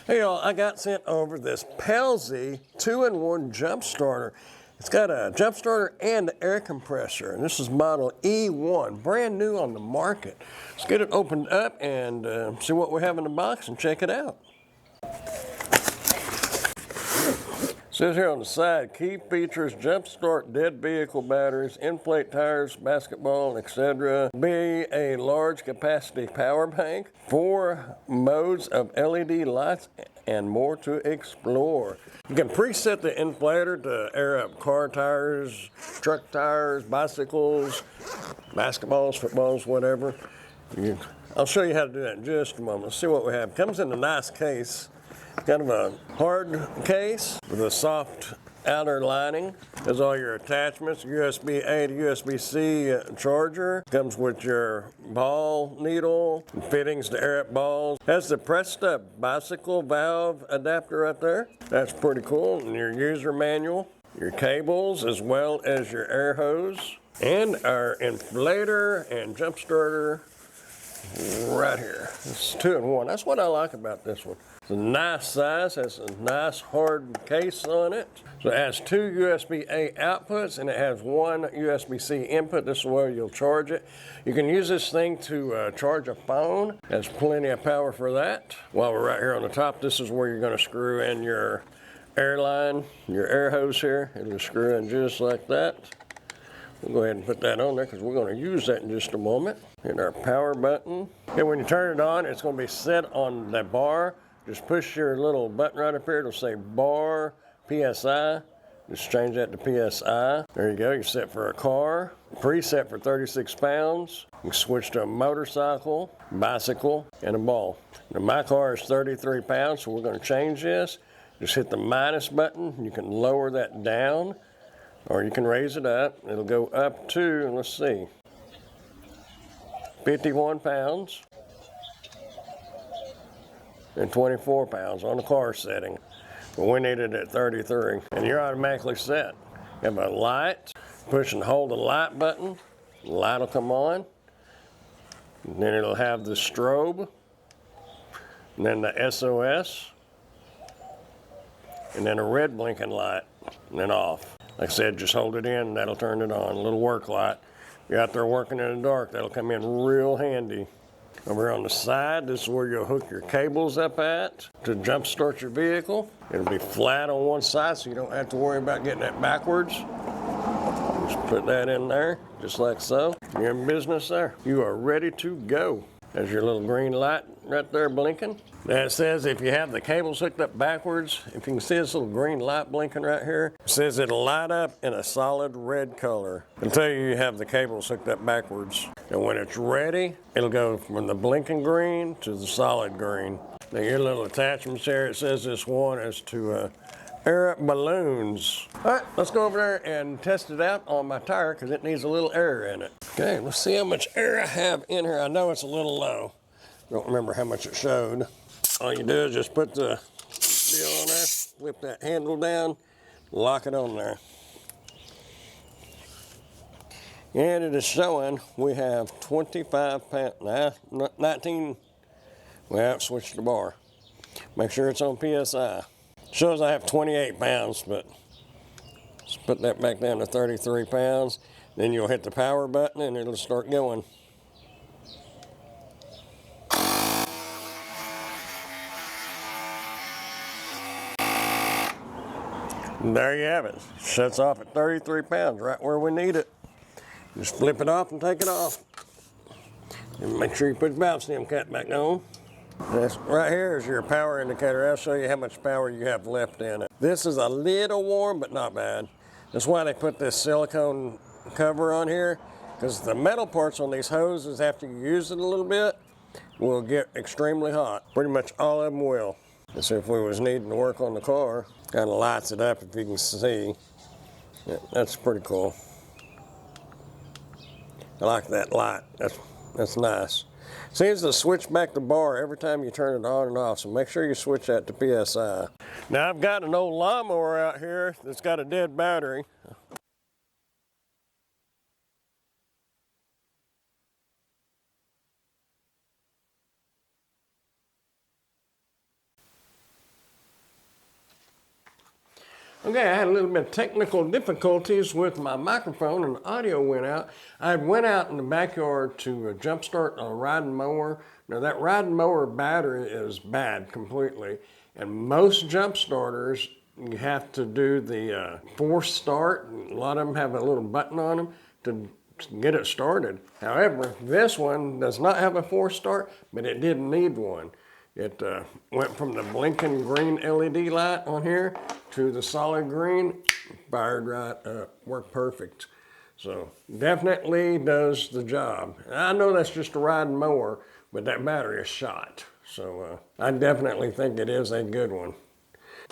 Hey y'all, I got sent over this Pelsee 2-in-1 jump starter. It's got a jump starter and an air compressor, and this is model E1, brand new on the market. Let's get it opened up and see what we have in the box and check it out. It says here on the side, key features: jump start dead vehicle batteries, inflate tires, basketball, etc. Be a large capacity power bank, 4 modes of LED lights, and more to explore. You can preset the inflator to air up car tires, truck tires, bicycles, basketballs, footballs, whatever. I'll show you how to do that in just a moment. Let's see what we have. Comes in a nice case. Kind of a hard case with a soft outer lining. Has all your attachments, USB-A to USB-C charger. Comes with your ball needle, fittings to air up balls. Has the pressed up bicycle valve adapter right there. That's pretty cool. And your user manual, your cables, as well as your air hose, and our inflator and jump starter right here. It's 2-in-1. That's what I like about this one. It's a nice size, has a nice hard case on it. So it has 2 USB-A outputs and it has 1 USB-C input. This is where you'll charge it. You can use this thing to charge a phone. Has plenty of power for that. While we're right here on the top, this is where you're going to screw in your air line, your air hose here. It'll screw in just like that. We'll go ahead and put that on there because we're going to use that in just a moment. Hit our power button. And when you turn it on, it's going to be set on the bar. Just push your little button right up here. It'll say bar PSI. Just change that to PSI. There you go. You're set for a car. Preset for 36 pounds. You can switch to a motorcycle, bicycle, and a ball. Now my car is 33 pounds, so we're going to change this. Just hit the minus button. You can lower that down, or you can raise it up. It'll go up to, let's see, 51 pounds and 24 pounds on the car setting. But we need it at 33. And you're automatically set. You have a light. Push and hold the light button. The light will come on. And then it'll have the strobe. And then the SOS. And then a red blinking light. And then off. Like I said, just hold it in and that'll turn it on. A little work light. You're out there working in the dark, that'll come in real handy. Over on the side, this is where you'll hook your cables up at to jump start your vehicle. It'll be flat on one side, so you don't have to worry about getting it backwards. Just put that in there, just like so. You're in business there. You are ready to go. There's your little green light right there blinking. Now it says if you have the cables hooked up backwards, if you can see this little green light blinking right here, it says it'll light up in a solid red color until you have the cables hooked up backwards. And when it's ready, it'll go from the blinking green to the solid green. Now your little attachments here, it says this one is to air up balloons. All right, let's go over there and test it out on my tire because it needs a little air in it. Okay, let's see how much air I have in here. I know it's a little low. Don't remember how much it showed. All you do is just put the deal on there, flip that handle down, lock it on there. And it is showing we have 25 pounds, 19, well, switch the bar. Make sure it's on PSI. Shows I have 28 pounds, but let's put that back down to 33 pounds. Then you'll hit the power button and it'll start going. There you have it. Shuts off at 33 pounds, right where we need it. Just flip it off and take it off. And make sure you put the valve stem cut back on. This right here is your power indicator. I'll show you how much power you have left in it. This is a little warm, but not bad. That's why they put this silicone cover on here, because the metal parts on these hoses, after you use it a little bit, will get extremely hot. Pretty much all of them will. And so if we was needing to work on the car, kind of lights it up if you can see. Yeah, that's pretty cool. I like that light. That's nice. Seems to switch back the bar every time you turn it on and off, so make sure you switch that to PSI. Now I've got an old lawnmower out here that's got a dead battery. Okay, I had a little bit of technical difficulties with my microphone and the audio went out. I went out in the backyard to jumpstart a riding mower. Now that riding mower battery is bad completely, and most jump starters, you have to do the force start. A lot of them have a little button on them to get it started. However, this one does not have a force start, but it didn't need one. It went from the blinking green LED light on here to the solid green, fired right up, worked perfect. So definitely does the job. I know that's just a riding mower, but that battery is shot. So I definitely think it is a good one.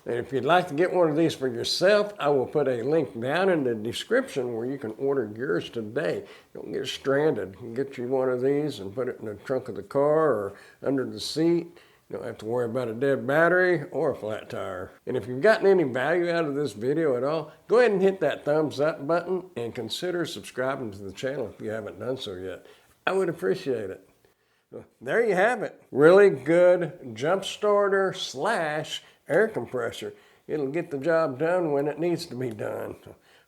And if you'd like to get one of these for yourself, I will put a link down in the description where you can order yours today. Don't get stranded. You can get you one of these and put it in the trunk of the car or under the seat. You don't have to worry about a dead battery or a flat tire. And if you've gotten any value out of this video at all, go ahead and hit that thumbs up button and consider subscribing to the channel if you haven't done so yet. I would appreciate it. There you have it. Really good jump starter / air compressor. It'll get the job done when it needs to be done.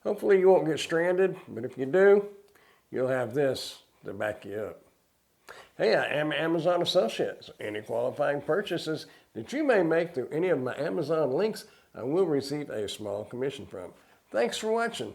Hopefully you won't get stranded, but if you do, you'll have this to back you up. Hey, I am Amazon Associates. Any qualifying purchases that you may make through any of my Amazon links, I will receive a small commission from. Thanks for watching.